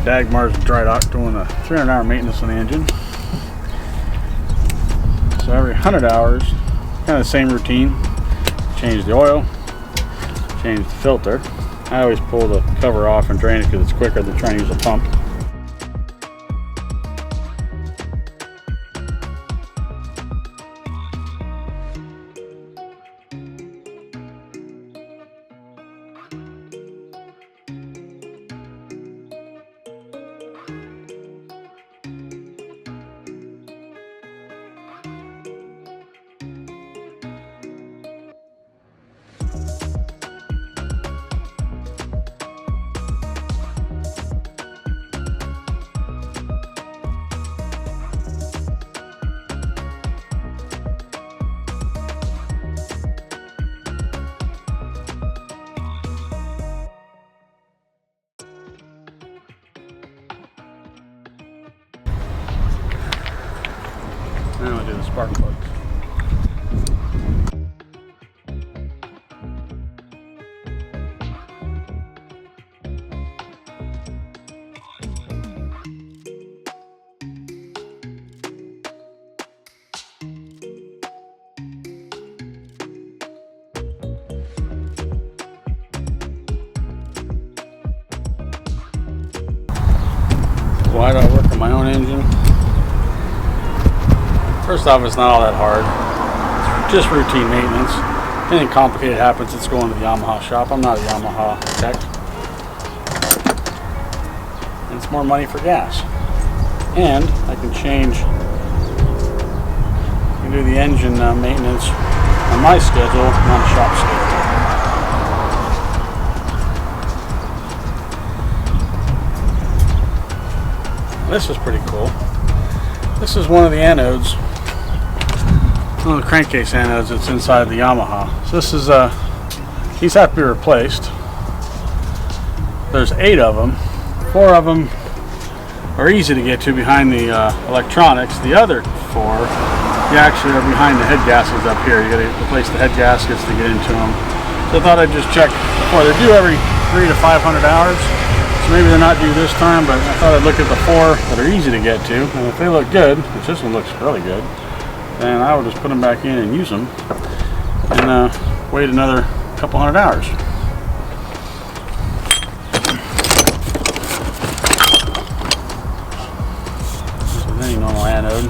Dagmars dry dock doing a 300-hour maintenance on the engine. So every 100 hours, kind of the same routine. Change the oil, change the filter. I always pull the cover off and drain it because it's quicker than trying to use a pump. Now we'll do the spark plugs. Why do I work on my own engine? First off, it's not all that hard. It's just routine maintenance. Anything complicated happens, it's going to the Yamaha shop. I'm not a Yamaha tech. And it's more money for gas. And I can change, I can do the engine maintenance on my schedule, not a shop schedule. This is pretty cool. This is one of the anodes. One of the crankcase anodes that's inside the Yamaha. So this is these have to be replaced. There's 8 of them. 4 of them are easy to get to behind the electronics. The other 4, you actually are behind the head gaskets up here. You got to replace the head gaskets to get into them. So I thought I'd just check before. They're due every 300 to 500 hours. So maybe they're not due this time, but I thought I'd look at the 4 that are easy to get to. And if they look good, which this one looks really good, then I will just put them back in and use them and wait another couple hundred hours. So then any normal anode.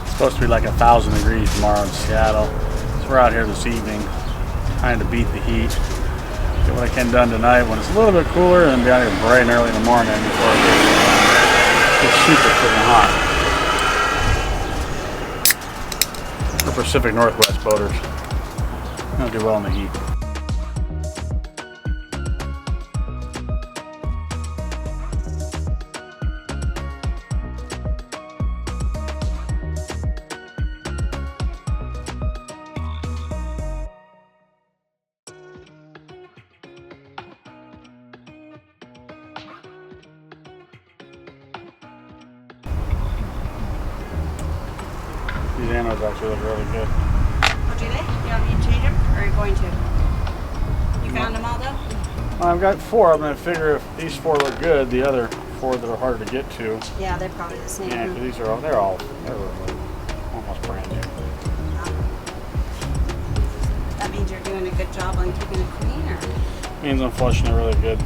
It's supposed to be like 1,000 degrees tomorrow in Seattle. We're out here this evening trying to beat the heat. Get what I can done tonight when it's a little bit cooler, and be out here bright and early in the morning before it gets super freaking hot. For Pacific Northwest boaters, they'll do well in the heat. These anodes actually look really good. Oh, do they? You want me to change them? Or are you going to? You found them all though? I've got 4 of them. I figure if these 4 look good, the other 4 that are harder to get to. Yeah, they're probably the same. Yeah, because these are all, they're almost brand new. That means you're doing a good job on keeping it clean, or? Means I'm flushing it really good.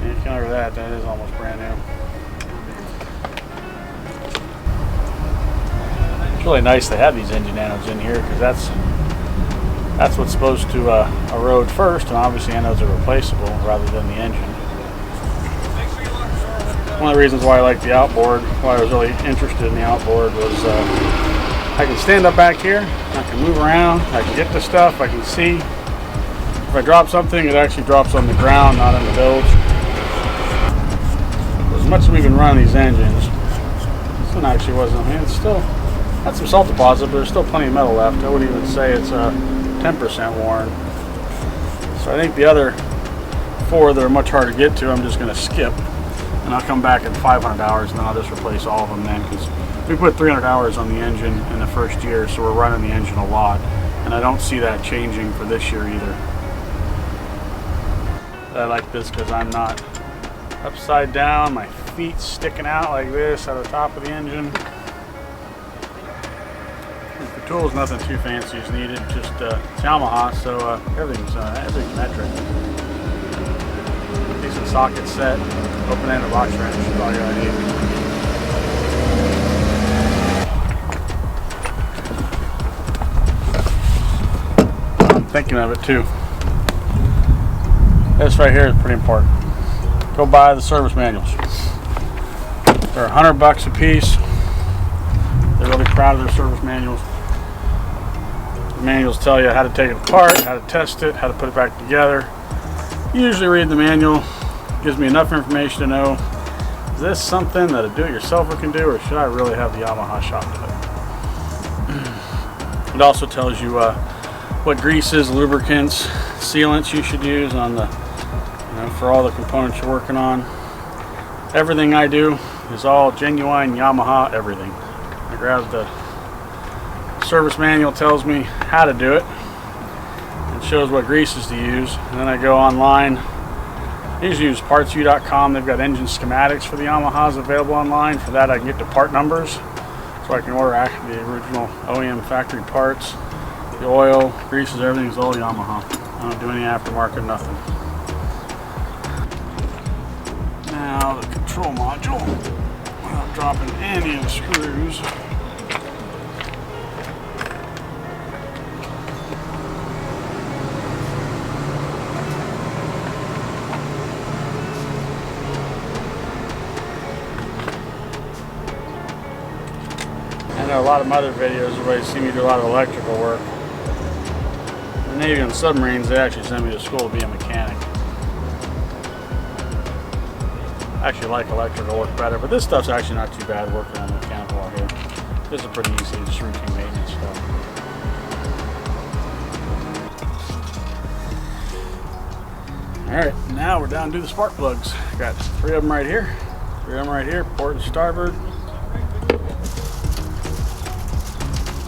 And you can look at that is almost brand new. It's really nice they have these engine anodes in here, because that's what's supposed to erode first, and obviously anodes are replaceable rather than the engine. One of the reasons why I like the outboard, why I was really interested in the outboard, was I can stand up back here, I can move around, I can get to stuff, I can see. If I drop something, it actually drops on the ground, not in the bilge. As much as we can run these engines, this one actually wasn't, I mean, it's still had some salt deposit, but there's still plenty of metal left. I wouldn't even say it's 10% worn. So I think the other 4 that are much harder to get to, I'm just going to skip. And I'll come back in 500 hours and then I'll just replace all of them then, because we put 300 hours on the engine in the first year, so we're running the engine a lot. And I don't see that changing for this year either. I like this because I'm not upside down, my feet sticking out like this at the top of the engine. For tools, nothing too fancy is needed, just Yamaha, so everything's metric. Decent socket set, open-ended box wrench is all you gotta need. I'm thinking of it too. This right here is pretty important. Go buy the service manuals. They're $100 a piece. They're really proud of their service manuals. The manuals tell you how to take it apart, how to test it, how to put it back together. Usually read the manual. Gives me enough information to know, is this something that a do-it-yourselfer can do, or should I really have the Yamaha shop do it? It also tells you what greases, lubricants, sealants you should use on the, for all the components you're working on. Everything I do is all genuine Yamaha everything. I grab the service manual, tells me how to do it, and shows what greases to use, and then I go online. I usually use partsu.com. They've got engine schematics for the Yamahas available online. For that I can get the part numbers, so I can order actually the original OEM factory parts. The oil, greases, everything's all Yamaha. I don't do any aftermarket, nothing. Now the control module, without dropping any of the screws. I know a lot of my other videos, everybody see me do a lot of electrical work. In the Navy and submarines, they actually send me to school to be a mechanic. I actually like electrical work better, but this stuff's actually not too bad working on the mechanical out here. This is pretty easy, just routine maintenance stuff. Alright, now we're down to the spark plugs. Got 3 of them right here, 3 of them right here, port and starboard.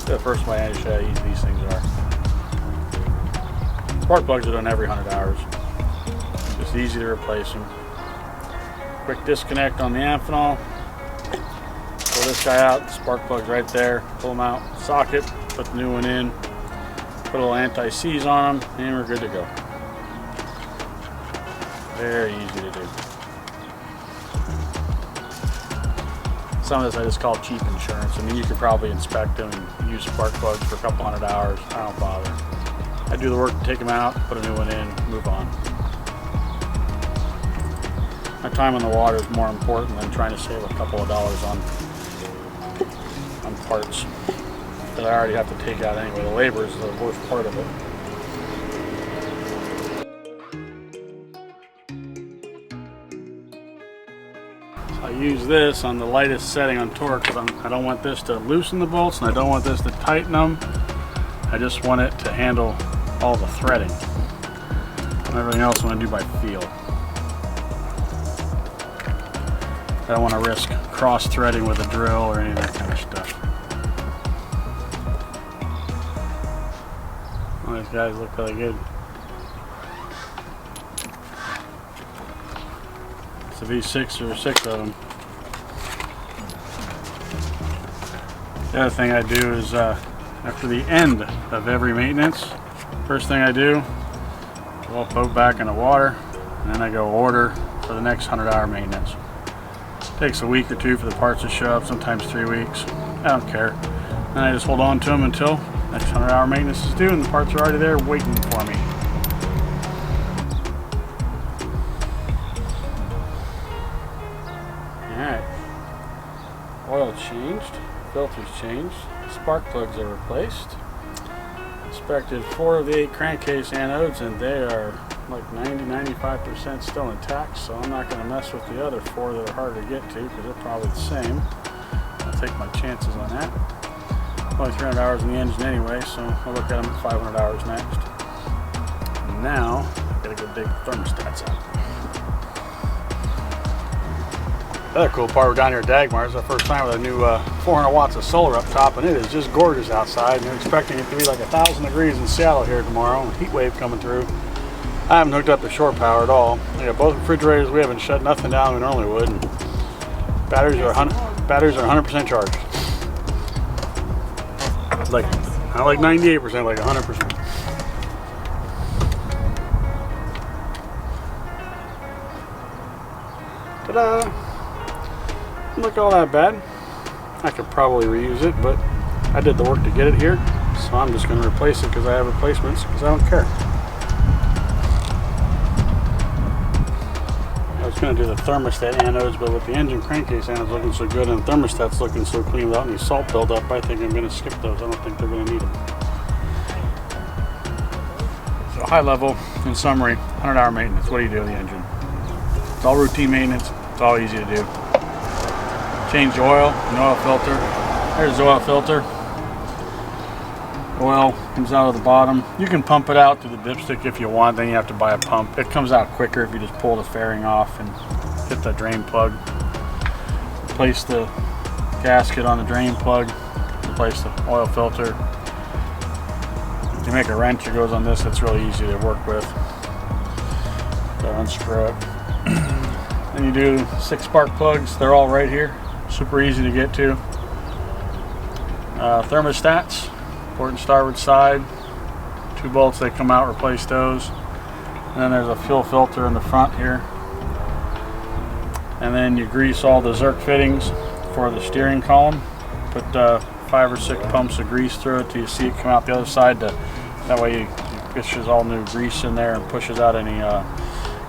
The first one I had to show you how easy these things are. Spark plugs are done every 100 hours. It's just easy to replace them. Quick disconnect on the amphenol. Pull this guy out, spark plug's right there. Pull them out, socket, put the new one in. Put a little anti-seize on them, and we're good to go. Very easy to do. Some of this I just call cheap insurance. I mean, you could probably inspect them and use spark plugs for a couple 100 hours. I don't bother. I do the work to take them out, put a new one in, move on. My time on the water is more important than trying to save a couple of dollars on parts that I already have to take out anyway. The labor is the worst part of it. I use this on the lightest setting on torque because I don't want this to loosen the bolts and I don't want this to tighten them. I just want it to handle all the threading. And everything else I want to do by feel. I don't want to risk cross threading with a drill or any of that kind of stuff. Well, these guys look really good. It's a V6 or 6 of them. The other thing I do is after the end of every maintenance, first thing I do, I'll boat back in the water and then I go order for the next 100-hour maintenance. Takes a week or 2 for the parts to show up, sometimes 3 weeks. I don't care. And I just hold on to them until next 100-hour maintenance is due and the parts are already there waiting for me. Alright. Oil changed, filters changed, spark plugs are replaced. Inspected 4 of the 8 crankcase anodes and they are like 90-95% still intact, so I'm not going to mess with the other 4 that are harder to get to because they're probably the same. I'll take my chances on that. Only 300 hours in the engine anyway, so I'll look at them at 500 hours next. And now, I've got to go take the thermostats out. The other cool part, we're down here at Dagmars, our first time with a new 400 watts of solar up top, and it is just gorgeous outside. And they're expecting it to be like 1,000 degrees in Seattle here tomorrow, a heat wave coming through. I haven't hooked up to shore power at all. We got both refrigerators, we haven't shut nothing down we normally would. And batteries are 100% charged. Like, not like 98%, like 100%. Ta-da! Doesn't look all that bad. I could probably reuse it, but I did the work to get it here, so I'm just going to replace it because I have replacements, because I don't care. I was going to do the thermostat anodes, but with the engine crankcase anodes looking so good and the thermostat's looking so clean without any salt buildup, I think I'm going to skip those. I don't think they're going to need them. So high level, in summary, 100-hour maintenance. What do you do with the engine? It's all routine maintenance. It's all easy to do. Change the oil, an oil filter. There's the oil filter. Oil comes out of the bottom. You can pump it out through the dipstick if you want, then you have to buy a pump. It comes out quicker if you just pull the fairing off and hit the drain plug. Replace the gasket on the drain plug. Replace the oil filter. If you make a wrench, it goes on this. It's really easy to work with. So unscrew it. Then you do 6 spark plugs. They're all right here. Super easy to get to. Thermostats. Port and starboard side, 2 bolts, they come out, replace those. And then there's a fuel filter in the front here. And then you grease all the Zerk fittings for the steering column. Put 5 or 6 pumps of grease through it till you see it come out the other side. That way it pushes all new grease in there and pushes out any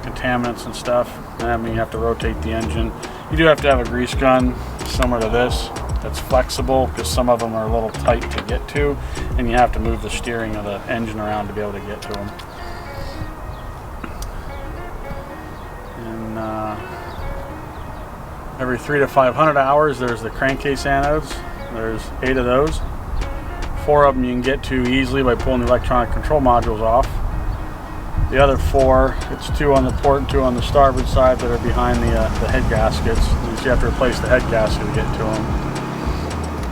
contaminants and stuff. And that means you have to rotate the engine. You do have to have a grease gun similar to this. That's flexible because some of them are a little tight to get to, and you have to move the steering of the engine around to be able to get to them. And every 300 to 500 hours there's the crankcase anodes. There's 8 of those. 4 of them you can get to easily by pulling the electronic control modules off. The other 4, it's 2 on the port and 2 on the starboard side that are behind the head gaskets. You have to replace the head gasket to get to them.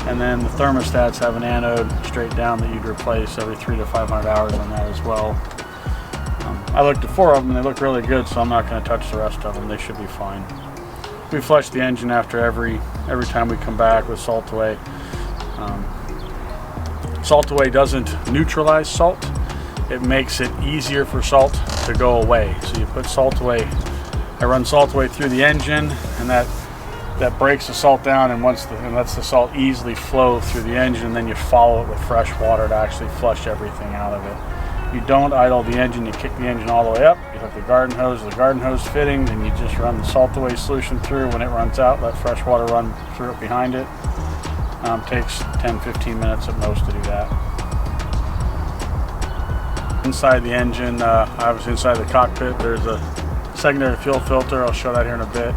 And then the thermostats have an anode straight down that you'd replace every 300 to 500 hours on that as well. I looked at 4 of them and they look really good, so I'm not going to touch the rest of them. They should be fine. We flush the engine after every time we come back with salt away. Salt away doesn't neutralize salt. It makes it easier for salt to go away. So you put salt away. I run salt away through the engine, and that breaks the salt down and lets the salt easily flow through the engine, and then you follow it with fresh water to actually flush everything out of it. You don't idle the engine, you kick the engine all the way up, you hook the garden hose fitting, and you just run the salt away solution through. When it runs out, let fresh water run through it behind it. Takes 10-15 minutes at most to do that. Inside the engine, obviously inside the cockpit, there's a secondary fuel filter. I'll show that here in a bit.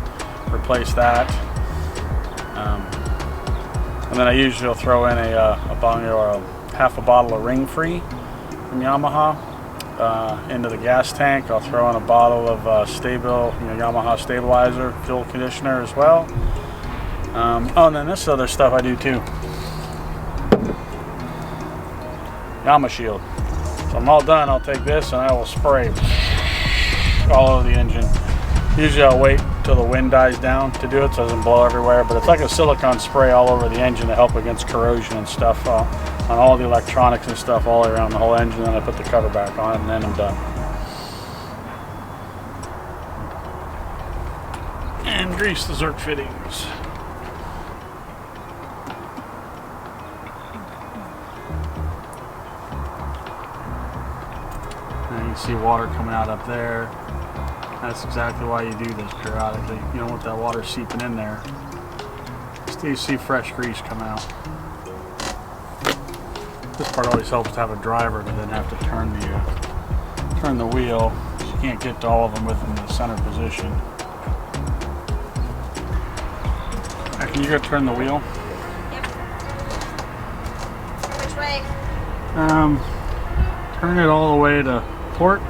Replace that. And then I usually will throw in a half a bottle of Ring Free from Yamaha into the gas tank. I'll throw in a bottle of Yamaha stabilizer fuel conditioner as well. Oh, and then this other stuff I do too. Yama Shield. So I'm all done. I'll take this and I will spray all over the engine. Usually I'll wait till the wind dies down to do it so it doesn't blow everywhere, but it's like a silicone spray all over the engine to help against corrosion and stuff on all the electronics and stuff all around the whole engine. Then I put the cover back on and then I'm done. And grease the Zerk fittings. And you can see water coming out up there. That's exactly why you do this periodically. You don't want that water seeping in there. Still you see fresh grease come out. This part always helps to have a driver to then have to turn the wheel. So you can't get to all of them within the center position. Now, can you go turn the wheel? Yep. Which way? Turn it all the way to port.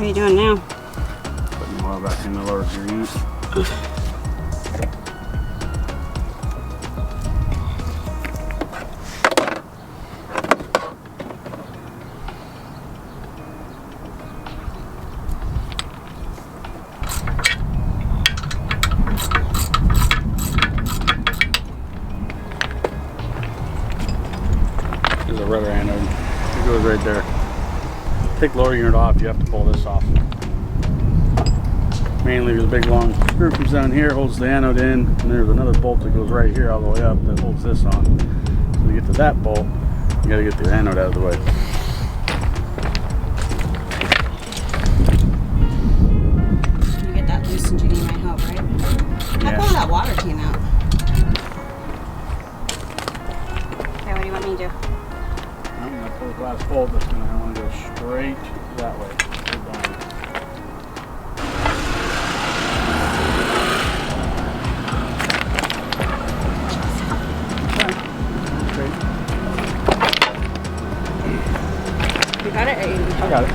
are you doing now? Putting the oil back in the lower grease. There's a rubber anode. It goes right there. Take the lower unit off, you have to pull this off. Mainly the big long screw comes down here, holds the anode in, and there's another bolt that goes right here all the way up that holds this on. So to get to that bolt, you gotta get the anode out of the way. You get that loosened, you need my help, right? Yeah. How come that water came out? Okay, what do you want me to do? I'm gonna pull the glass bolt that's gonna want to go straight that way. Straight down. You got it? Or you I got it.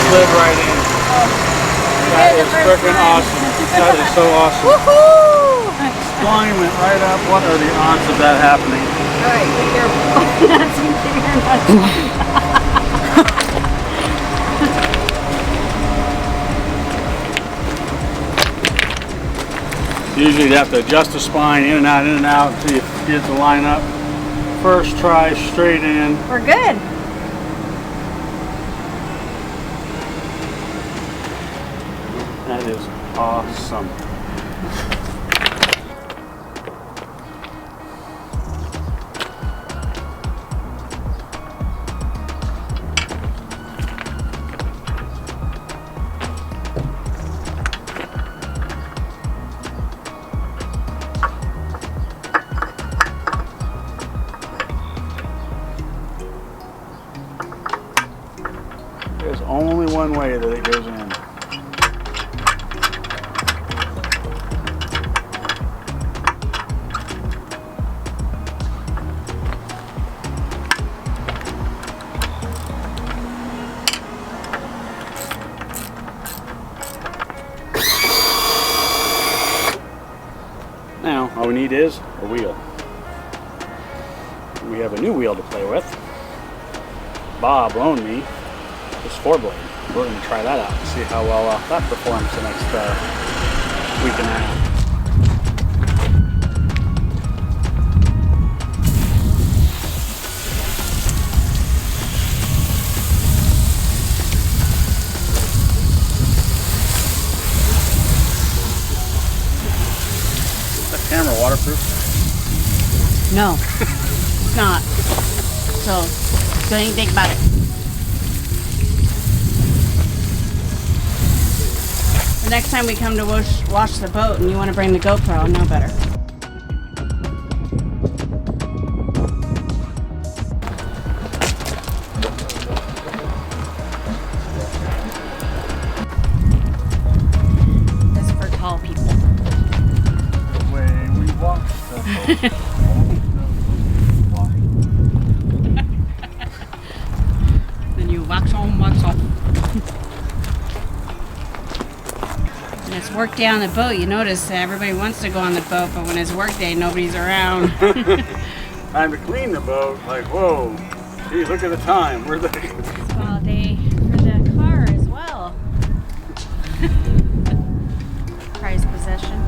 Slid right in. That is freaking awesome. That is so awesome. Woohoo! Line went right up. What are the odds of that happening? Alright, get your nuts and get your nuts. Usually you have to adjust the spine in and out until you get it to line up. First try, straight in. We're good. That is awesome. There's only one way that it goes in. Now, all we need is a wheel. We have a new wheel to play with. Bob loaned me this 4-blade. We're going to try that out and see how well that performs the next week and a half. Is that camera waterproof? No, it's not. So Don't even think about it. The next time we come to wash the boat and you want to bring the GoPro, I'll know better. This is for tall people. The way we wash the boat. Then you wax on, wax off. When it's work day on the boat, you notice that everybody wants to go on the boat, but when it's work day, nobody's around. Time to clean the boat. Like, whoa, gee, look at the time. We're the It's all day for the car as well. Prized possession.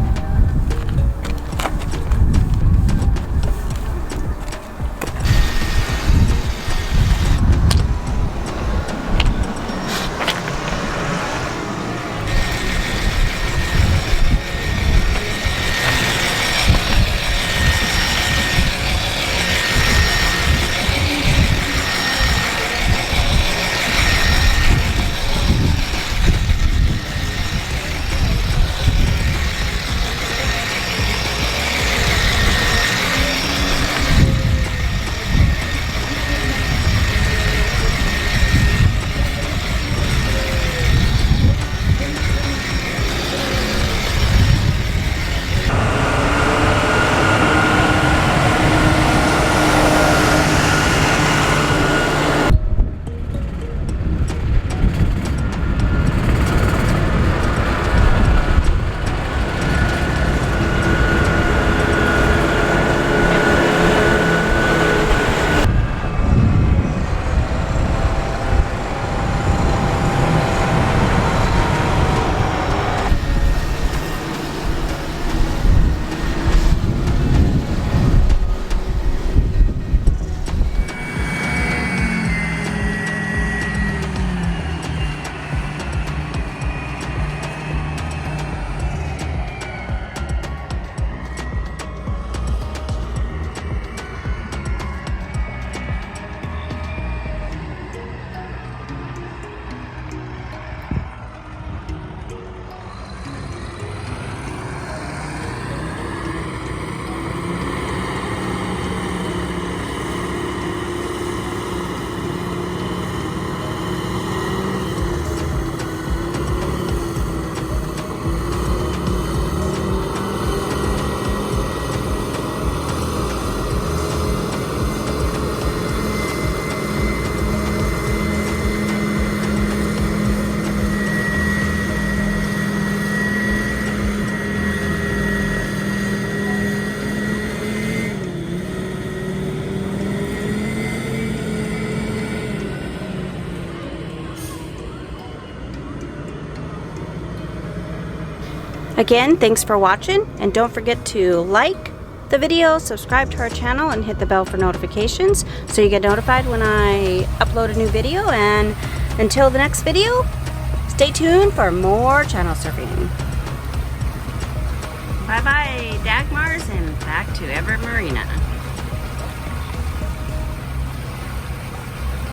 Again, thanks for watching, and don't forget to like the video, subscribe to our channel, and hit the bell for notifications so you get notified when I upload a new video. And until the next video, stay tuned for more channel surfing. Bye bye, Dagmars, and back to Everett Marina.